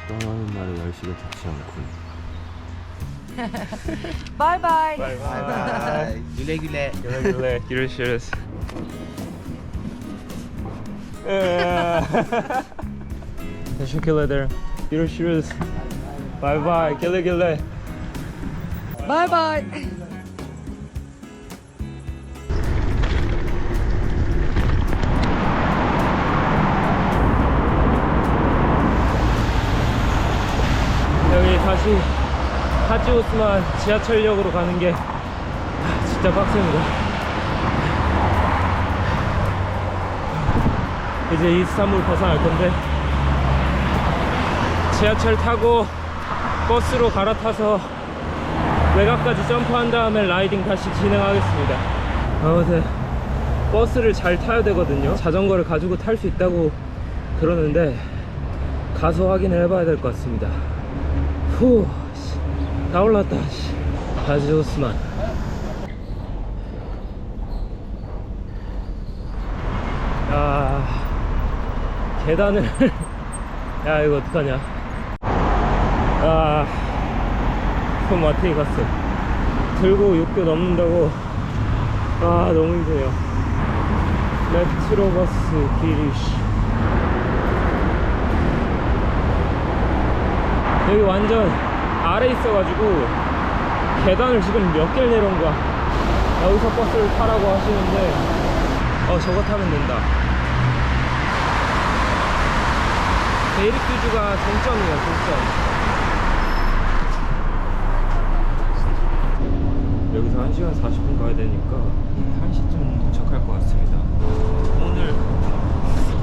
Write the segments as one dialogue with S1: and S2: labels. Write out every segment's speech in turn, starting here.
S1: 떠나는 날의 날씨가 좋지 않군.
S2: 바이바이.
S1: 바이바이.
S3: Güle güle.
S1: Güle güle. Görüşürüz. Teşekkür ederim. Görüşürüz. Bye bye. Güle güle.
S2: 바이바이.
S1: 여기 다시 하지 오스만 지하철역으로 가는 게 진짜 빡셉니다. 이제 이스탄불 벗어날 건데 지하철 타고 버스로 갈아타서 외곽까지 점프한 다음에 라이딩 다시 진행하겠습니다. 아무튼 버스를 잘 타야 되거든요. 자전거를 가지고 탈 수 있다고 그러는데 가서 확인을 해봐야 될 것 같습니다. 후, 다 올랐다. 하지 오스만. 야, 계단을 야, 이거 어떡하냐. 아, 손 마트에 갔어. 들고 6교 넘는다고. 아, 너무 힘드네요. 메트로버스 길이. 여기 완전 아래 있어가지고 계단을 지금 몇 개를 내려온 거야. 여기서 버스를 타라고 하시는데 저거 타면 된다. 베이릭듀주가 종점이에요. 종점. 여기서 1시간 40분 가야 되니까 1시쯤 도착할 것 같습니다. 오늘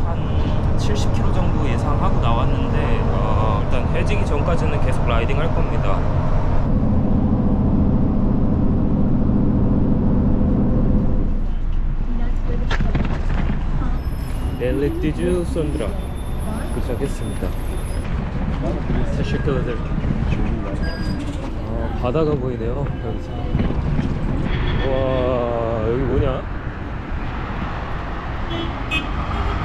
S1: 한 70km 정도 예상하고 나왔는데 일단 해지기 전까지는 계속 라이딩 할 겁니다. 벨릭듀주 손드라 도착했습니다. 테시클러들. 바다가 보이네요. 여기서. 와, 여기 뭐냐?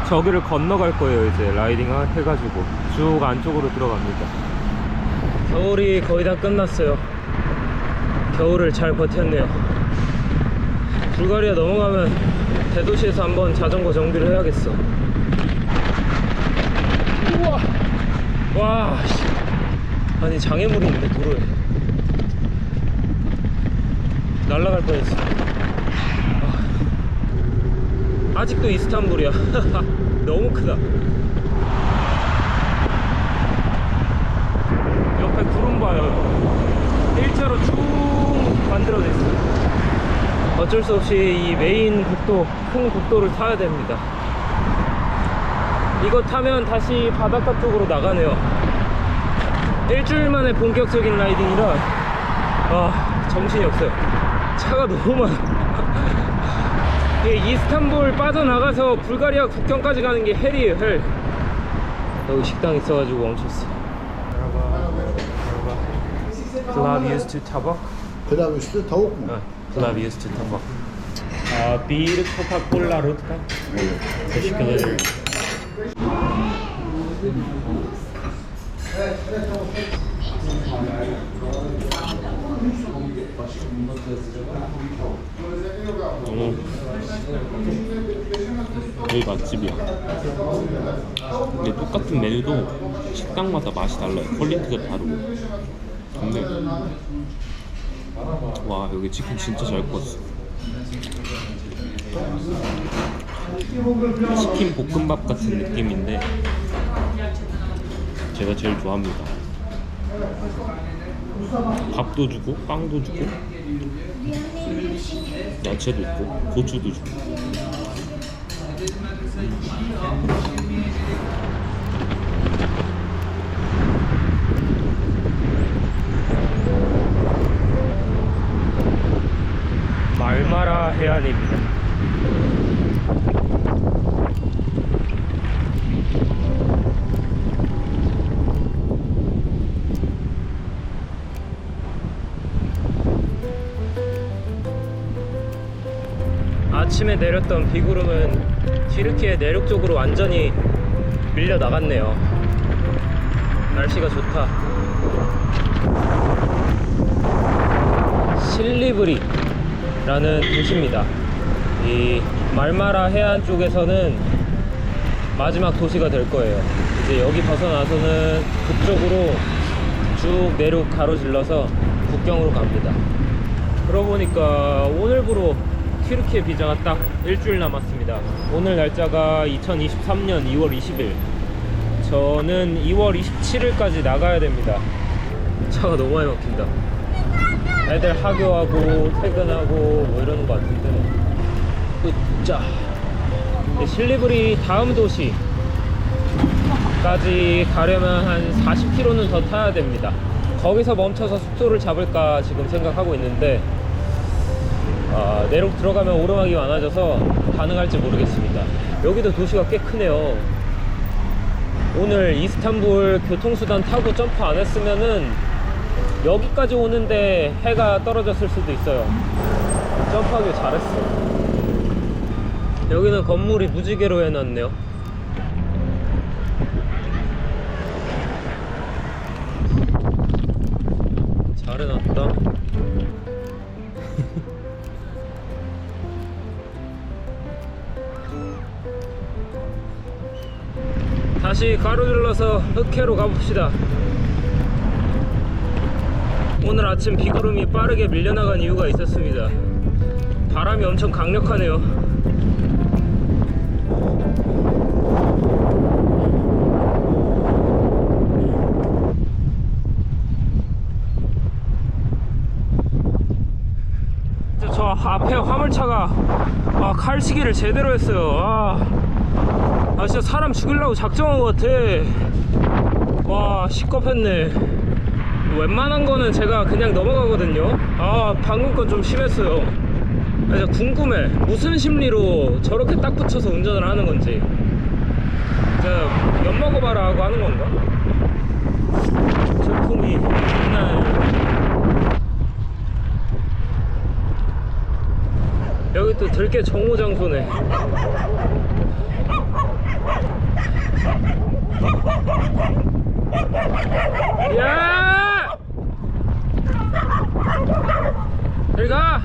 S1: 저기를 건너갈 거예요. 이제 라이딩 해가지고 쭉 안쪽으로 들어갑니다. 겨울이 거의 다 끝났어요. 겨울을 잘 버텼네요. 불가리아 넘어가면 대도시에서 한번 자전거 정비를 해야겠어. 우와! 와, 아니 장애물이 있네 도로에. 날아갈 뻔했어. 아직도 이스탄불이야. 너무 크다. 옆에 구름 봐요. 일자로 쭉 만들어져 있어요. 어쩔 수 없이 이 메인 국도, 큰 국도를 타야 됩니다. 이거 타면 다시 바닷가 쪽으로 나가네요. 일주일 만에 본격적인 라이딩이라 정신이 없어요. 차가 너무 많아. 이스탄불 빠져나가서 불가리아 국경까지 가는 게 헬이에요. 헬. 여기 식당 있어가지고 멈췄어. Pilav used to tabak.
S4: Pilav üstü tavuk mu?
S1: Pilav used to tabak. Bir Coca-Cola Rutka. Teşekkür ederim.
S5: 여기 맛집이야. 근데 똑같은 메뉴도 식당마다 맛이 달라요. 퀄리티가 다르고. 근데 와, 여기 치킨 진짜 잘 구웠어. 치킨 볶음밥 같은 느낌인데 제가 제일 좋아합니다. 밥도 주고 빵도 주고 야채도 있고 고추도 주고.
S1: 말마라 해안입니다. 아침에 내렸던 비구름은 튀르키예 내륙 쪽으로 완전히 밀려 나갔네요. 날씨가 좋다. 실리브리라는 도시입니다. 이 말마라 해안 쪽에서는 마지막 도시가 될 거예요. 이제 여기 벗어나서는 북쪽으로 쭉 내륙 가로질러서 국경으로 갑니다. 그러고 보니까 오늘부로 튀르키예 비자가 딱 일주일 남았습니다. 오늘 날짜가 2023년 2월 20일. 저는 2월 27일까지 나가야 됩니다. 차가 너무 많이 막힌다. 애들 하교하고 퇴근하고 뭐 이러는 것 같은데. 으짜. 실리브리 다음 도시까지 가려면 한 40km는 더 타야 됩니다. 거기서 멈춰서 숙소를 잡을까 지금 생각하고 있는데 내륙 들어가면 오르막이 많아져서 가능할지 모르겠습니다. 여기도 도시가 꽤 크네요. 오늘 이스탄불 교통수단 타고 점프 안 했으면은 여기까지 오는데 해가 떨어졌을 수도 있어요. 점프하길 잘했어. 여기는 건물이 무지개로 해놨네요. 잘 해놨다. 다시 가로질러서 흑해로 가봅시다. 오늘 아침 비구름이 빠르게 밀려나간 이유가 있었습니다. 바람이 엄청 강력하네요. 저 앞에 화물차가 칼치기를 제대로 했어요. 진짜 사람 죽이려고 작정한 것 같아. 와, 시겁했네. 웬만한 거는 제가 그냥 넘어가거든요. 방금 건 좀 심했어요. 진짜 궁금해. 무슨 심리로 저렇게 딱 붙여서 운전을 하는 건지. 진짜 엿먹어봐라 하고 하는 건가? 제품이 장난. 여기 또 들깨 정오장소네. 야! 여기 가!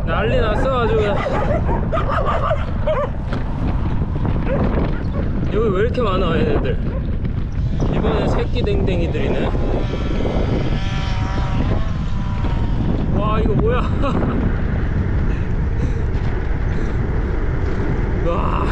S1: 난리 났어 아주 그냥. 여기 왜 이렇게 많아 얘네들. 이번엔 새끼 댕댕이들이네. 와, 이거 뭐야. 와.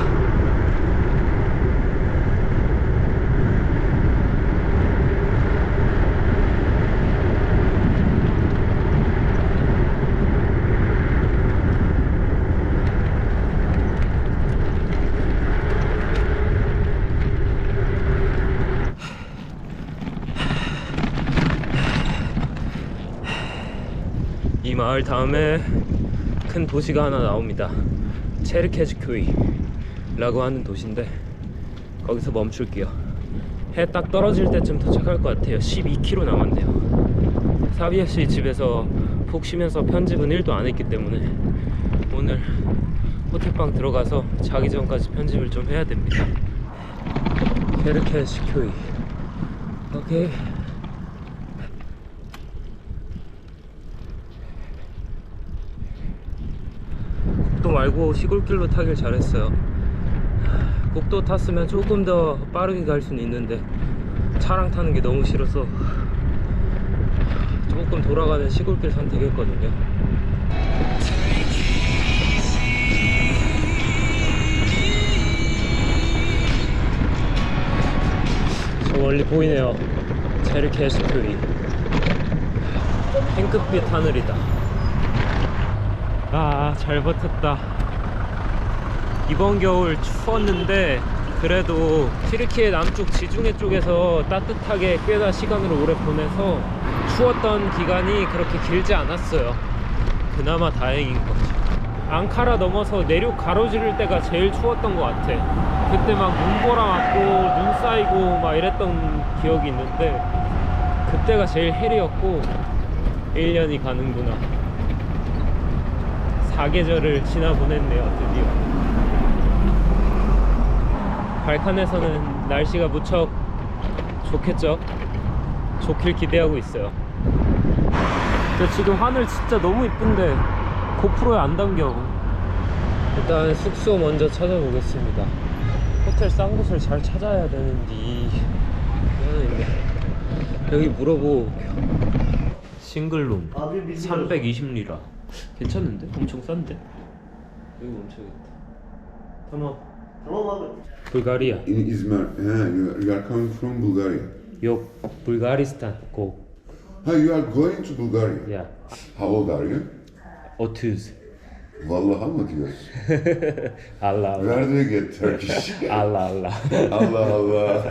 S1: 이 마을 다음에 큰 도시가 하나 나옵니다. 체르케즈교이라고 하는 도시인데 거기서 멈출게요. 해 딱 떨어질 때쯤 도착할 것 같아요. 12km 남았네요. 사비아씨 집에서 푹 쉬면서 편집은 1도 안 했기 때문에 오늘 호텔방 들어가서 자기 전까지 편집을 좀 해야 됩니다. 체르케즈교이. 오케이. 국도 말고 시골길로 타길 잘했어요. 국도 탔으면 조금 더 빠르게 갈 수는 있는데 차랑 타는 게 너무 싫어서 조금 돌아가는 시골길 선택했거든요. 저 멀리 보이네요. 체르케즈교이. 핑크빛 하늘이다. 잘 버텼다. 이번 겨울 추웠는데 그래도 튀르키예 남쪽 지중해 쪽에서 따뜻하게 꽤나 시간을 오래 보내서 추웠던 기간이 그렇게 길지 않았어요. 그나마 다행인 거죠. 앙카라 넘어서 내륙 가로지를 때가 제일 추웠던 것 같아. 그때 막 눈보라 맞고 눈 쌓이고 막 이랬던 기억이 있는데 그때가 제일 헬이었고 1년이 가는구나. 사계절을 지나 보냈네요. 드디어 발칸에서는 날씨가 무척 좋겠죠. 좋길 기대하고 있어요. 근데 지금 하늘 진짜 너무 이쁜데 고프로에 안 담겨. 일단 숙소 먼저 찾아보겠습니다. 호텔 싼 곳을 잘 찾아야 되는데 이거는 있네. 여기 물어보. 싱글룸 320리라. 괜찮은데? 엄청 싼데? 여기 멈춰야겠다. tamam. Bulgaria.
S2: In Izmir. You are coming from Bulgaria.
S1: Yok, Bulgaristan. Go.
S2: You are going to Bulgaria.
S1: Yeah.
S2: How old are you?
S1: 30.
S2: Vallahi mı diyorsun?
S1: Allah Allah.
S2: Where do you get Turkish?
S1: Allah Allah.
S2: Allah Allah.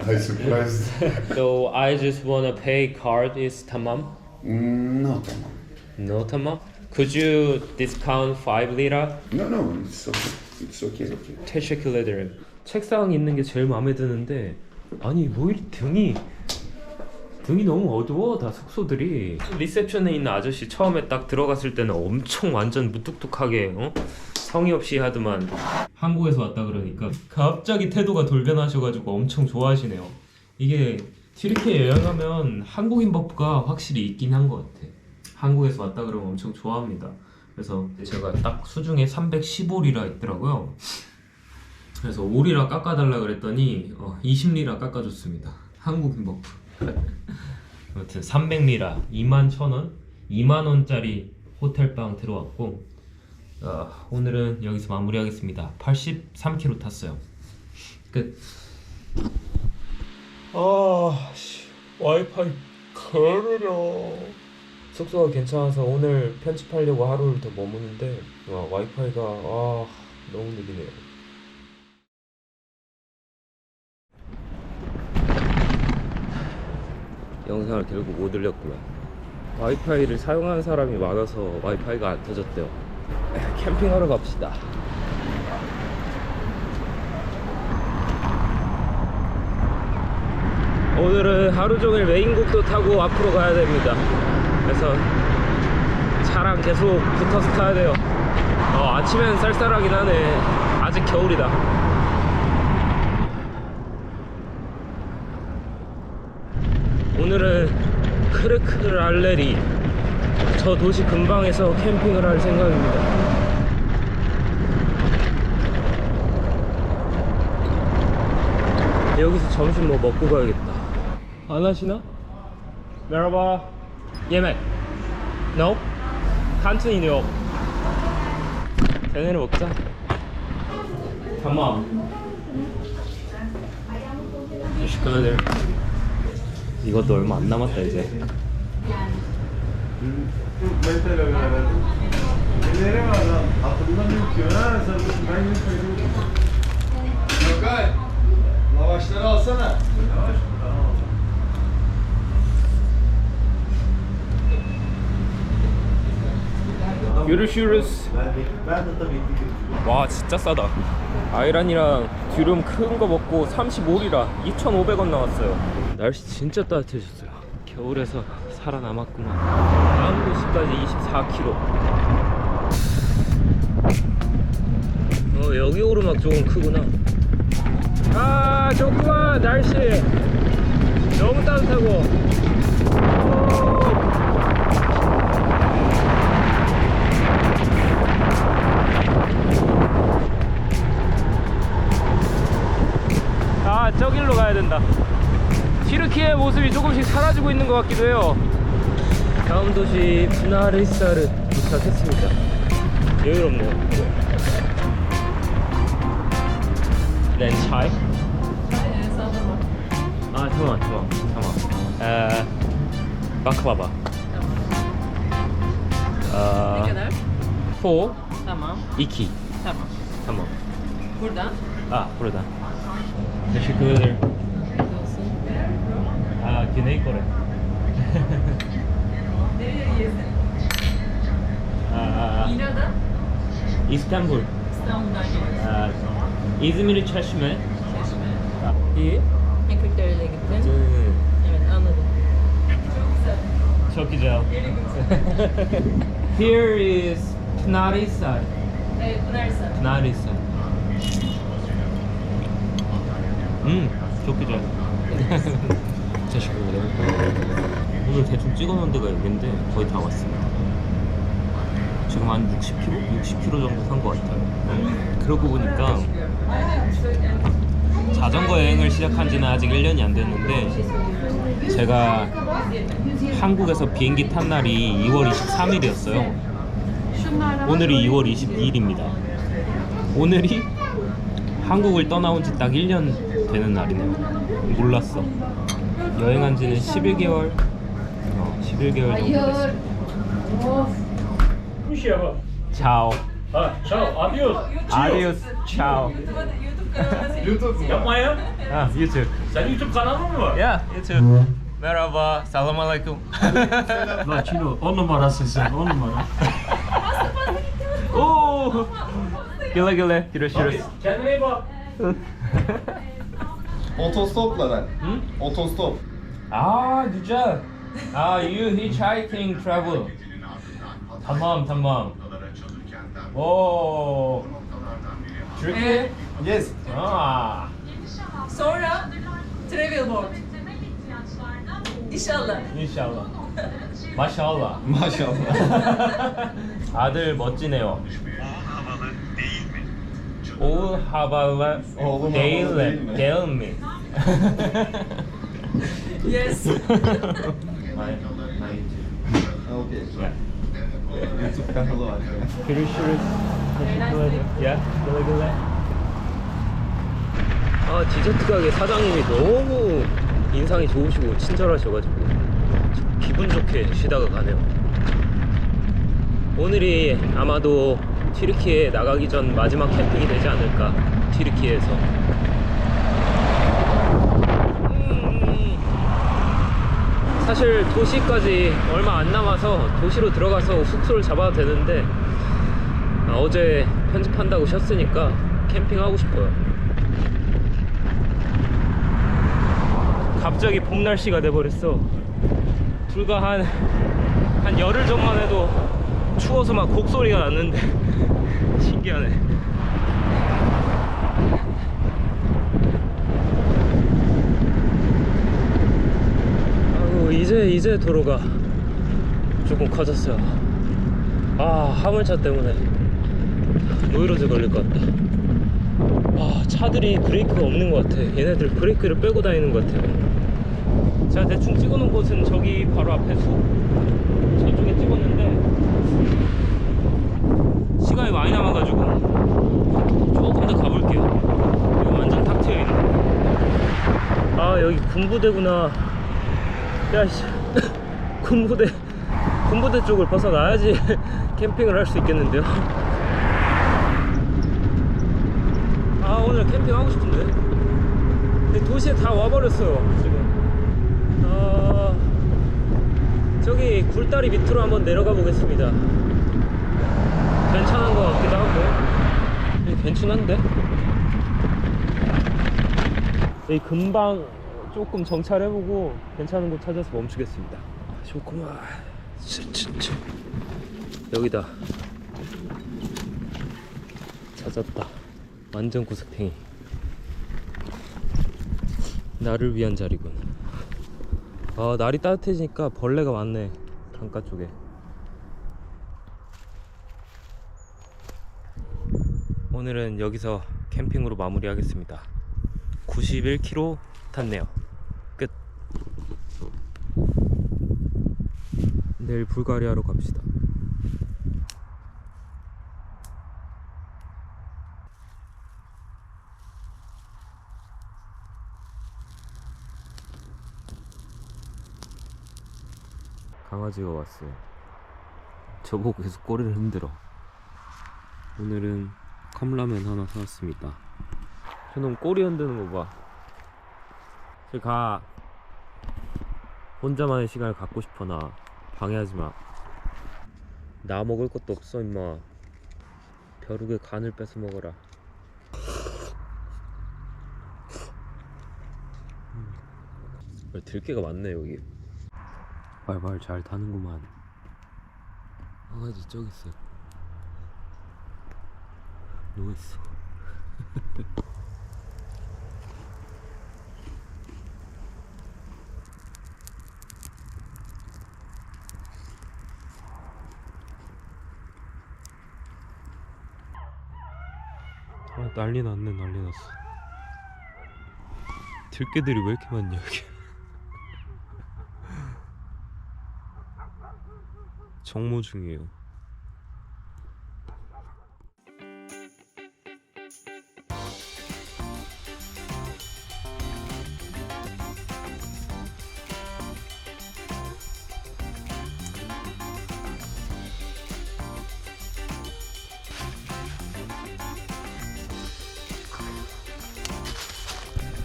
S2: I surprised.
S1: So I just wanna pay card is tamam?
S2: No, tamam.
S1: No tamam? Could you discount 5 lira?
S2: No, it's okay. It's okay.
S1: teşekkür ederim. 책상 있는 게 제일 마음에 드는데 아니 뭐 이리 등이 너무 어두워. 다 숙소들이. 리셉션에 있는 아저씨 처음에 딱 들어갔을 때는 엄청 완전 무뚝뚝하게 성의 없이 하더만 한국에서 왔다 그러니까 갑자기 태도가 돌변하셔가지고 엄청 좋아하시네요. 이게 튀르키예 여행하면 한국인 버프가 확실히 있긴 한 것 같아. 한국에서 왔다 그러면 엄청 좋아합니다. 그래서 제가 딱 수중에 315리라 있더라고요. 그래서 5리라 깎아달라 그랬더니 20리라 깎아줬습니다. 한국인 버프. 아무튼 300리라 21,000원 2만원짜리 호텔방 들어왔고 오늘은 여기서 마무리하겠습니다. 83km 탔어요. 끝. 와이파이 걸으려. 숙소가 괜찮아서 오늘 편집하려고 하루를 더 머무는데 와이파이가 너무 느리네요. 영상을 결국 못 올렸구나. 와이파이를 사용하는 사람이 많아서 와이파이가 안 터졌대요. 캠핑하러 갑시다. 오늘은 하루 종일 메인국도 타고 앞으로 가야 됩니다. 그래서 차랑 계속 붙어서 타야 돼요. 아침엔 쌀쌀하긴 하네. 아직 겨울이다. 오늘은 크르크랄레리 저 도시 근방에서 캠핑을 할 생각입니다. 여기서 점심 뭐 먹고 가야겠다. 안 하시나? 메라바 예맥 No? 칸튼이 요 대내를 먹자. tamam. teşekkür. 이것도 얼마 안 남았다 이제.
S4: Lavaşları alsana.
S1: 유르슈르스.
S4: Ben de tabii ki.
S1: 와 진짜 싸다. 아이란이랑 듀룸 큰 거 먹고 35리라 2,500원 나왔어요. 날씨 진짜 따뜻해졌어요. 겨울에서 살아남았구만. 다음 도시까지 24km. 여기 오르막 조금 크구나. 좋구만. 날씨 너무 따뜻하고. 저길로 가야 된다. 튀르키예 모습이 조금씩 사라지고 있는 것 같기도 해요. 다음 도시 프나리사르 도착했습니다. 여유롭네요. 렌차이? tamam. Baklava.
S3: Ne kadar?
S1: 4,
S3: Tamam.
S1: 2.
S3: Tamam.
S1: Tamam.
S3: Buradan.
S1: Burada. Teşekkür ederim.
S3: Afiyet olsun.
S1: Güney Kore.
S3: Nereye gezdin? İran'dan.
S1: İstanbul.
S3: İstanbul'dan geliyorsun.
S1: İzmir Çeşme.
S3: Çeşme.
S1: İyi.
S3: Kırklareli'ye gittin. Evet anladım. Çok güzel.
S1: Çok güzel. Here is Pınarhisar.
S3: Pınarhisar.
S1: Pınarhisar.
S5: 좋게 잘. 진짜 시끄러워요. 오늘 대충 찍어놓은 데가 여기인데 거의 다 왔습니다. 지금 한 60km? 60km 정도 산 것 같아요. 그러고 보니까 자전거 여행을 시작한 지는 아직 1년이 안 됐는데 제가 한국에서 비행기 탄 날이 2월 23일이었어요. 오늘이 2월 22일입니다. 오늘이 한국을 떠나온 지 딱 1년 되는 날이네요. 몰랐어. 여행한 지는 11개월 11개월 정도 됐습니다. 차오.
S6: Ciao, adios.
S1: Adios. Ciao.
S6: YouTube Yapma ya.
S1: YouTube.
S6: Sen YouTube kanalın mı var?
S1: Yeah, YouTube. Merhaba. Selamun aleyküm.
S6: Lan Çilo 10 numarasın sen 10 numara.
S1: Oo. Güle güle. Görüşürüz.
S6: Kendine iyi bak.
S4: Otostopla ben. Otostop.
S1: 아, güzel. You hitchhiking travel. Tamam. Oo. Türkiye?
S4: Yes.
S3: Sonra travel board. İnşallah.
S1: 인샬라. 마샬라.
S4: Maşallah.
S1: 아들 멋지네요. 올 하바라
S4: 오늘
S1: 데일레
S4: 하바라 değil mi?
S1: 데일미.
S3: Yes.
S4: Okay. YouTube kanalı var.
S1: Görüşürüz. Teşekkür ederim. Ya, güle güle. 디저트 가게 사장님이 너무 인상이 좋으시고 친절하셔가지고 기분 좋게 쉬다가 가네요. 오늘이 아마도 튀르키예 나가기 전 마지막 캠핑이 되지 않을까. 튀르키예에서. 사실 도시까지 얼마 안 남아서 도시로 들어가서 숙소를 잡아도 되는데 어제 편집한다고 쉬었으니까 캠핑하고 싶어요. 갑자기 봄 날씨가 돼버렸어. 불과 한 열흘 전만 해도 추워서 막 곡소리가 났는데 신기하네. 아이고, 이제 도로가 조금 커졌어요. 화물차 때문에 노이로제 걸릴 것 같다. 차들이 브레이크가 없는 것 같아. 얘네들 브레이크를 빼고 다니는 것 같아요. 제가 대충 찍어놓은 곳은 저기 바로 앞에 저쪽에 찍었는데 시간이 많이 남아가지고 조금 더 가볼게요. 여기 완전 탁 트여있네. 여기 군부대구나. 야씨 군부대 쪽을 벗어나야지 캠핑을 할 수 있겠는데요. 오늘 캠핑하고 싶은데 근데 도시에 다 와버렸어요 지금. 저기 굴다리 밑으로 한번 내려가 보겠습니다. 괜찮은 것 같기도 하고. 괜찮은데? 여기 금방 조금 정찰해보고 괜찮은 곳 찾아서 멈추겠습니다. 좋구만. 여기다. 찾았다. 완전 구석탱이. 나를 위한 자리군. 날이 따뜻해지니까 벌레가 많네. 강가 쪽에. 오늘은 여기서 캠핑으로 마무리하겠습니다. 91km 탔네요. 끝. 내일 불가리아로 갑시다. 강아지가 왔어요. 저보고 계속 꼬리를 흔들어. 오늘은 컵라면 하나 사왔습니다. 저놈 꼬리 흔드는 거 봐. 가. 혼자만의 시간을 갖고 싶어. 나 방해하지 마. 나 먹을 것도 없어 임마. 벼룩의 간을 뺏어 먹어라. 들깨가 많네 여기. 발발 잘 타는구만. 강아지 저기 있어. 누워있어. 아, 난리 났네. 난리 났어. 들개들이 왜 이렇게 많냐 여기. 정모 중이에요.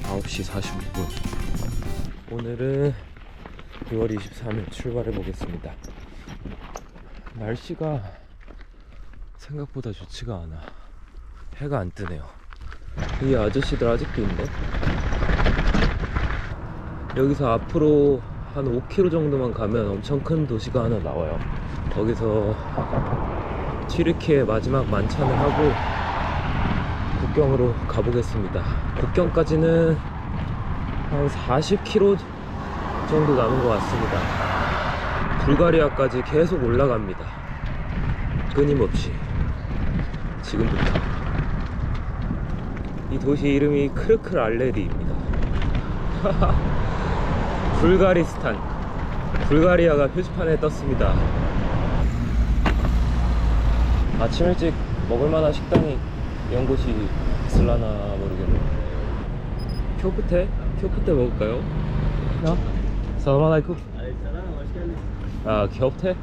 S1: (9시 46분) 오늘은 6월 23일 출발해 보겠습니다. 날씨가 생각보다 좋지가 않아. 해가 안 뜨네요. 이 아저씨들 아직도 있네. 여기서 앞으로 한 5km 정도만 가면 엄청 큰 도시가 하나 나와요. 거기서 튀르키예 마지막 만찬을 하고 국경으로 가보겠습니다. 국경까지는 한 40km 정도 남은 것 같습니다. 불가리아까지 계속 올라갑니다. 끊임없이. 지금부터. 이 도시 이름이 크르크 알레리입니다. 불가리스탄. 불가리아가 표지판에 떴습니다. 아침 일찍 먹을만한 식당이 이런 곳이 있을라나 모르겠네. 쿄프테? 쿄프테 먹을까요? 야? 사람 알aikum. 아, köfte?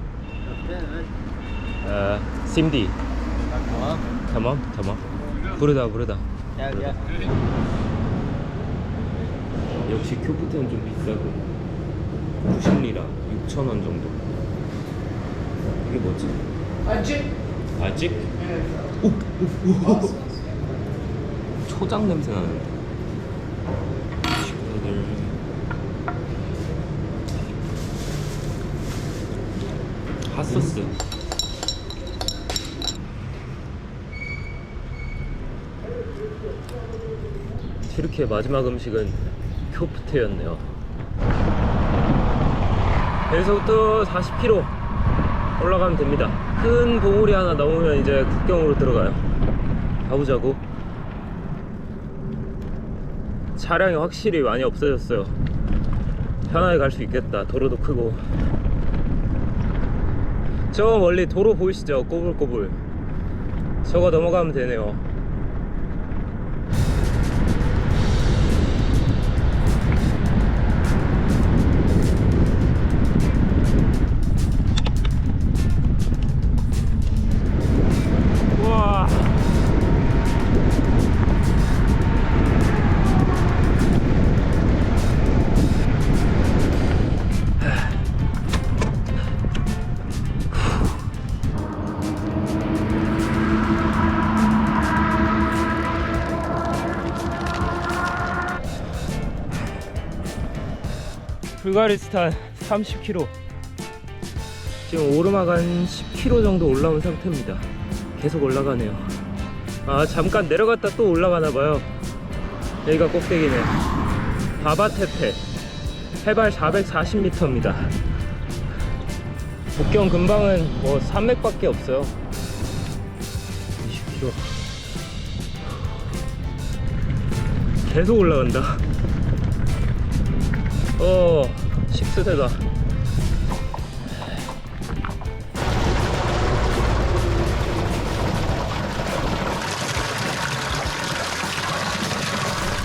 S1: 심디. tamam. 부르다. 역시 쿄프테는 좀 비싸고 90리라 6,000원 정도. 이게 뭐지? 아직? 오! 초장 냄새 나는데. 식구들 핫소스. 튀르키예 마지막 음식은 쿄프테였네요. 여기서부터 40km 올라가면 됩니다. 큰 봉우리 하나 넘으면 이제 국경으로 들어가요. 가보자고. 차량이 확실히 많이 없어졌어요. 편하게 갈 수 있겠다. 도로도 크고. 저 멀리 도로 보이시죠? 꼬불꼬불. 저거 넘어가면 되네요. 우와. 불가리스탄 30km. 지금 오르막 한 10km 정도 올라온 상태입니다. 계속 올라가네요. 아, 잠깐 내려갔다 또 올라가나봐요. 여기가 꼭대기네. 바바테페. 해발 440m입니다. 국경 근방은 뭐 산맥밖에 없어요. 20km. 계속 올라간다. 식스대다.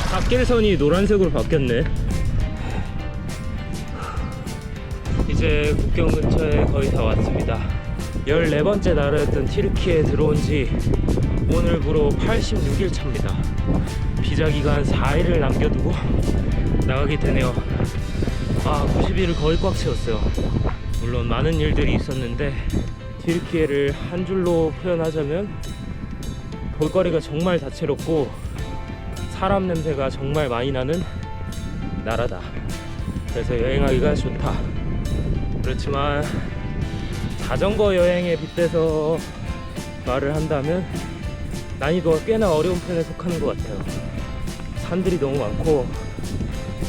S1: 갓길선이 노란색으로 바뀌었네. 이제 국경 근처에 거의 다 왔습니다. 14번째 나라였던 튀르키예에 들어온 지 오늘부로 86일 차입니다. 비자 기간 4일을 남겨두고 나가게 되네요. 90일을 거의 꽉 채웠어요. 물론 많은 일들이 있었는데 튀르키예를 한 줄로 표현하자면 볼거리가 정말 다채롭고 사람 냄새가 정말 많이 나는 나라다. 그래서 여행하기가 좋다. 그렇지만 자전거 여행에 빗대서 말을 한다면 난이도가 꽤나 어려운 편에 속하는 것 같아요. 산들이 너무 많고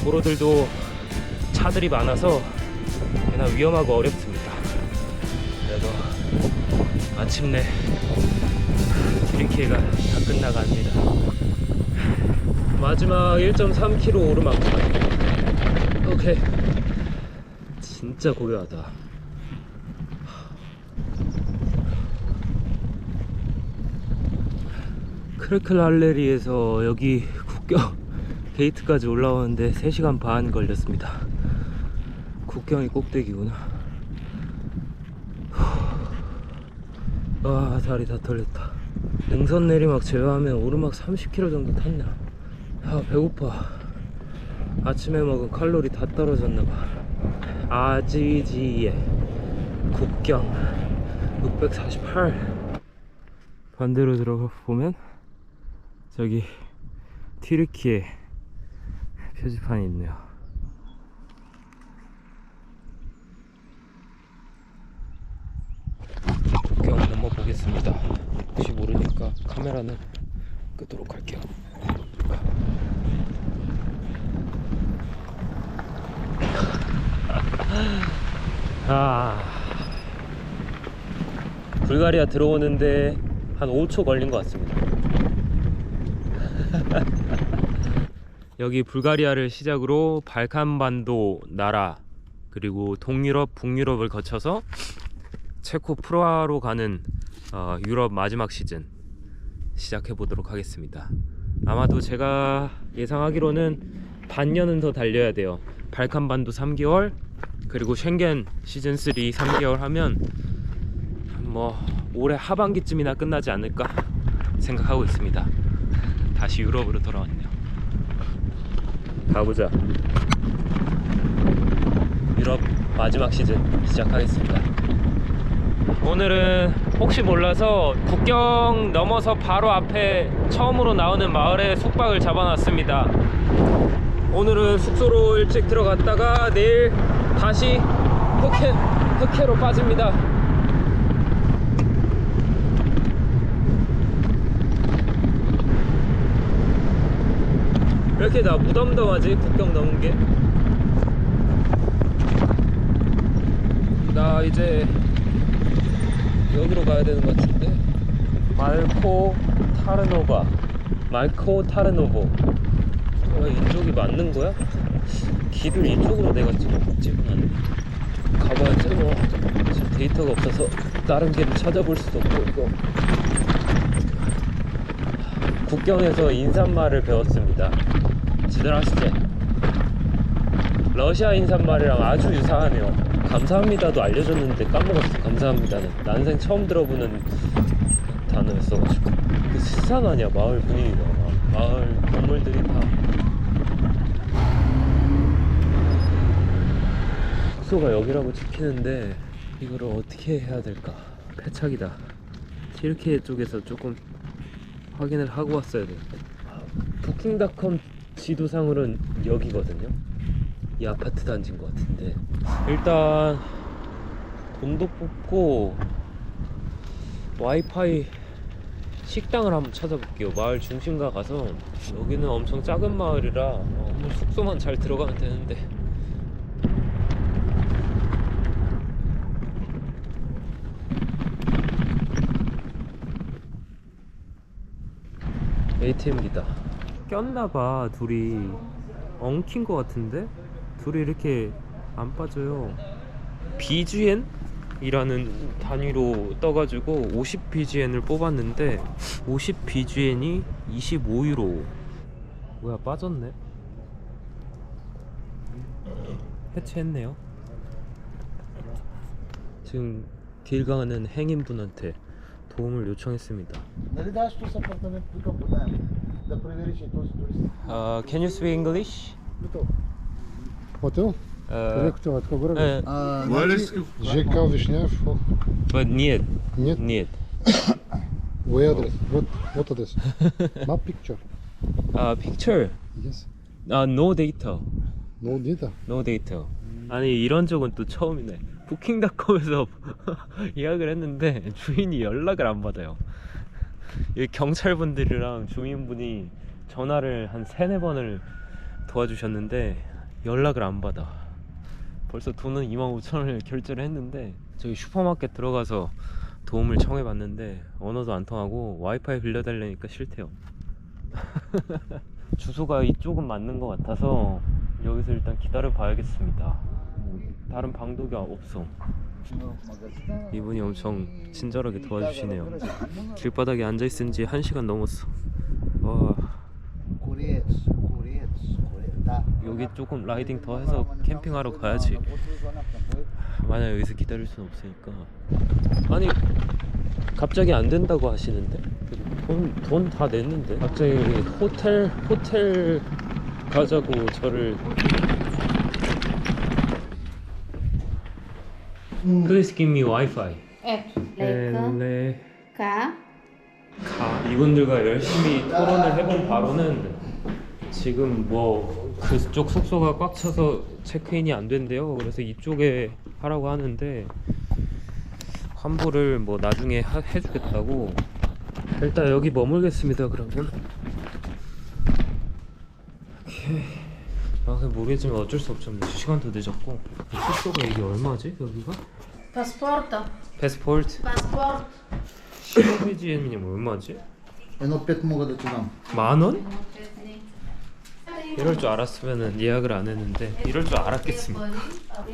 S1: 도로들도 차들이 많아서 꽤나 위험하고 어렵습니다. 그래도 마침내 튀르키예가 다 끝나갑니다. 마지막 1.3km 오르막만. 오케이. 진짜 고요하다. 크르클랄레리에서 여기 국경 게이트까지 올라오는데 3시간 반 걸렸습니다. 국경이 꼭대기구나. 와, 다리 다 털렸다. 능선 내리막 제외하면 오르막 30km 정도 탔나. 아, 배고파. 아침에 먹은 칼로리 다 떨어졌나봐. 아지지에 국경 648. 반대로 들어가 보면 저기 튀르키예 표지판이 있네요. 국경 넘어 보겠습니다. 혹시 모르니까 카메라는 끄도록 할게요. 불가리아 들어오는데 한 5초 걸린 것 같습니다. 여기 불가리아를 시작으로 발칸반도 나라 그리고 동유럽, 북유럽을 거쳐서 체코 프라하로 가는 유럽 마지막 시즌 시작해 보도록 하겠습니다. 아마도 제가 예상하기로는 반년은 더 달려야 돼요. 발칸반도 3개월 그리고 쉥겐 시즌 3 3개월 하면 뭐 올해 하반기쯤이나 끝나지 않을까 생각하고 있습니다. 다시 유럽으로 돌아왔네요. 가보자. 유럽 마지막 시즌 시작하겠습니다. 오늘은 혹시 몰라서 국경 넘어서 바로 앞에 처음으로 나오는 마을에 숙박을 잡아놨습니다. 오늘은 숙소로 일찍 들어갔다가 내일 다시 흑해로 빠집니다. 왜 이렇게 나 무덤덤하지? 국경 넘은 게. 나 이제 여기로 가야 되는 것 같은데. 말코 타르노보. 이쪽이 맞는 거야? 길을 이쪽으로 내가 찍어놨네. 가봐야지 뭐. 지금 데이터가 없어서 다른 길을 찾아볼 수도 없고. 이거 국경에서 인사말을 배웠습니다. 지들 아시지? 러시아 인사말이랑 아주 유사하네요. 감사합니다도 알려줬는데 까먹었어. 감사합니다는 난생 처음 들어보는 단어였어가지고. 그 수상하냐 마을 분위기가. 마을 건물들이 다. 숙소가 여기라고 찍히는데 이거를 어떻게 해야 될까? 패착이다. 튀르키예 쪽에서 조금 확인을 하고 왔어야 되는데. 부킹닷컴 지도상으로는 여기거든요. 이 아파트 단지인 것 같은데. 일단 돈도 뽑고 와이파이 식당을 한번 찾아볼게요. 마을 중심가 가서. 여기는 엄청 작은 마을이라 숙소만 잘 들어가면 되는데. ATM기다. 꼈나봐. 둘이 엉킨 것 같은데? 둘이 이렇게 안 빠져요. BGN? 이라는 단위로 떠가지고 50 BGN을 뽑았는데 50 BGN이 25유로. 뭐야, 빠졌네. 해체했네요. 지금 길 가는 행인분한테 도움을 요청했습니다. Can you speak English?
S7: Hotel? Директор от какого города? ЖК Вишнев.
S1: But нет.
S7: Нет?
S1: Нет.
S7: Where address? What address? Map picture.
S1: Picture?
S7: Yes.
S1: No data.
S7: No data.
S1: No data. 아니, 이런 적은 또 처음이네. 부킹닷컴에서 예약을 했는데 주인이 연락을 안 받아요.
S5: 여기 경찰분들이랑 주민분이 전화를 한 3-4번을 도와주셨는데 연락을 안 받아. 벌써 돈은 25,000원을 결제를 했는데 저기 슈퍼마켓 들어가서 도움을 청해봤는데 언어도 안 통하고 와이파이 빌려달라니까 싫대요. 주소가 이쪽은 맞는 것 같아서 여기서 일단 기다려 봐야겠습니다. 다른 방도가 없어. 이분이 엄청 친절하게 도와주시네요. 길바닥에 앉아있은 지 1시간 넘었어. 와, 여기 조금 라이딩 더 해서 캠핑하러 가야지. 만약 여기서 기다릴 순 없으니까. 아니 갑자기 안 된다고 하시는데 돈 다 냈는데 갑자기 호텔 가자고 저를. Please give me Wi-Fi.
S8: Like K.
S5: 이분들과 열심히 토론을 해본 바로는 지금 뭐 그쪽 숙소가 꽉 차서 체크인이 안 된대요. 그래서 이쪽에 하라고 하는데 환불을 뭐 나중에 해주겠다고. 일단 여기 머물겠습니다. 그러면 오케이. 그냥 모르겠지만 어쩔 수 없죠. 시간도 늦었고. 숙소가 이게 얼마지 여기가?
S8: Паспорта.
S5: 패스포트
S8: Паспорт.
S5: 실버비지엔이면 얼마지?
S7: Едно 5 мога да ти дам.
S5: 10,000원? 이럴 줄 알았으면 예약을 안 했는데 이럴 줄 알았겠습니다.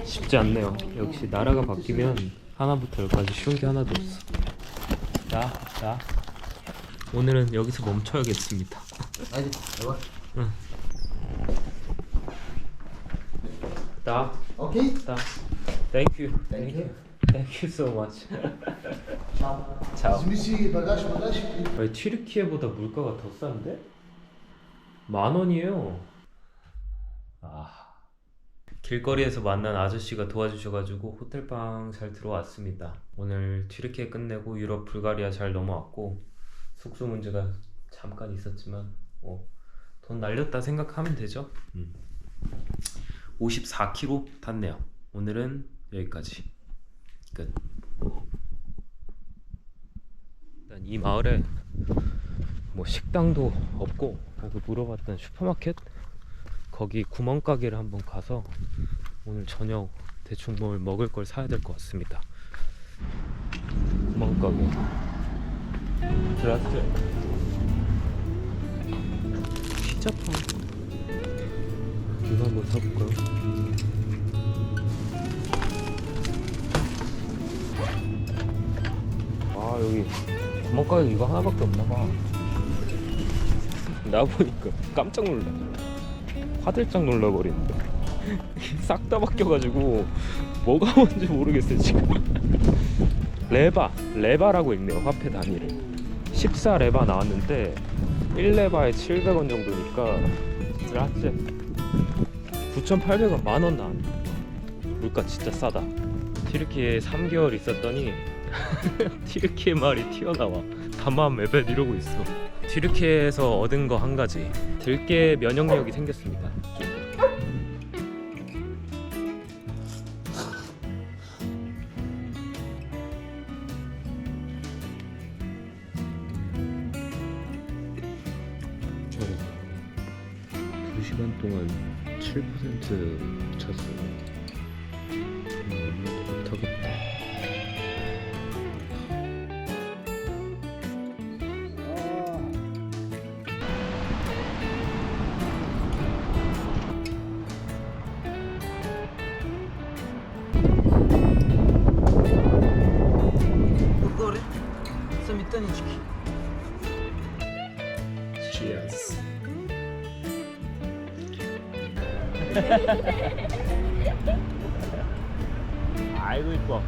S5: 쉽지 않네요. 역시 나라가 바뀌면 하나부터 열까지 쉬운 게 하나도 없어. 나 오늘은 여기서 멈춰야겠습니다.
S7: Айде, елай.
S5: 나
S7: Окей?
S5: Thank you.
S7: Thank you.
S5: Thank you so much. Ciao.
S7: Вземи си багаж.
S5: 아니, 튀르키예보다 물가가 더 싼데? 10,000원이에요. 길거리에서 만난 아저씨가 도와주셔가지고 호텔방 잘 들어왔습니다. 오늘 튀르키예 끝내고 유럽 불가리아 잘 넘어왔고 숙소 문제가 잠깐 있었지만 돈 날렸다 생각하면 되죠. 54km 탔네요. 오늘은 여기까지 끝. 일단 이 마을에 뭐 식당도 없고 그 물어봤던 슈퍼마켓 거기 구멍가게를 한번 가서 오늘 저녁 대충 뭘 먹을 걸 사야 될 것 같습니다. 구멍가게 드라스트 피자빵 이거 한번 사볼까요? 아 여기 구멍가게 이거 하나밖에 없나봐. 나와보니까 깜짝 놀라. 화들짝 놀라버리는데 싹 다 바뀌어가지고 뭐가 뭔지 모르겠어요 지금. 레바라고 있네요. 화폐 단위를 14레바 나왔는데 1레바에 700원 정도니까 드라째 9,800원 만원 나왔네. 물가 진짜 싸다. 튀르키예에 3개월 있었더니 튀르키예 말이 튀어나와. 담함 에벳 이러고 있어. 튀르키예에서 얻은 거 한 가지, 들깨 면역력이 생겼습니다. 저 2시간 동안 7% 찼어요. 못하겠다. Cheers. 아이고 이뻐.